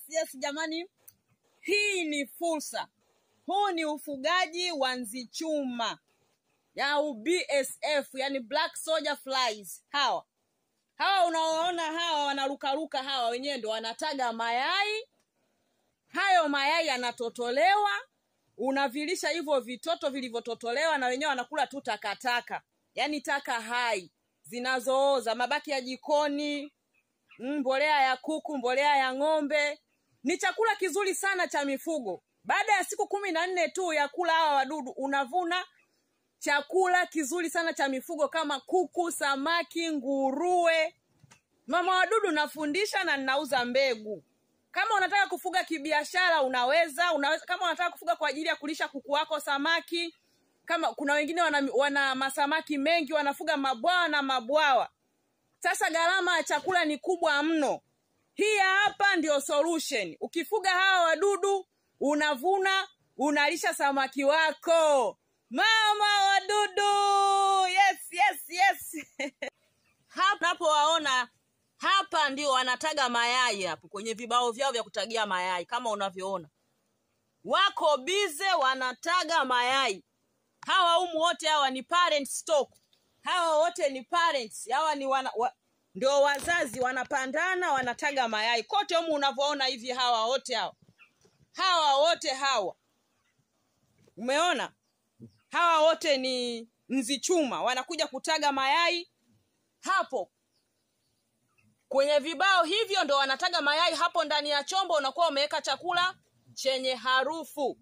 Yes jamani. Hii ni fursa. Huu ni ufugaji wa nzi chuma. Ya BSF, yani Black Soldier Flies. Hawa unaoona hawa wanarukaruka, hawa wenyewe ndio wanataga mayai. Hayo mayai yanatotolewa, unavilisha hivyo vitoto vilivyototolewa, na wenyewe wanakula tu takataka. Yani taka hai zinazooza, mabaki ya jikoni, mbolea ya kuku, mbolea ya ng'ombe. Ni chakula kizuri sana cha mifugo. Baada ya siku 14 tu ya kula hawa wadudu, unavuna chakula kizuri sana cha mifugo kama kuku, samaki, nguruwe. Mama wadudu nafundisha na ninauza mbegu. Kama unataka kufuga kibiashara unaweza. Kama unataka kufuga kwa ajili ya kulisha kuku wako samaki, kama kuna wengine wana masamaki mengi, wanafuga mabwawa na mabwawa. Sasa gharama ya chakula ni kubwa mno. Hii hapa ndio solution. Ukifuga hawa wadudu, unavuna, unalisha samaki wako. Mama wadudu! Yes. Hapa napowaona, hapa ndio wanataga mayai hapo kwenye vibao vyao vya kutagia mayai kama unavyoona. Wako bize wanataga mayai. Hawa wote hawa ni parent stock. Hawa wote ni parents. Hawa ni ndio wazazi, wanapandana, wanataga mayai. Kote humu unavyoona hivi, hawa wote hawa. Hawa wote hawa. Umeona? Hawa wote ni nzi chuma, wanakuja kutaga mayai hapo. Kwenye vibao hivyo ndio wanataga mayai hapo ndani ya chombo, unakuwa umeweka chakula chenye harufu.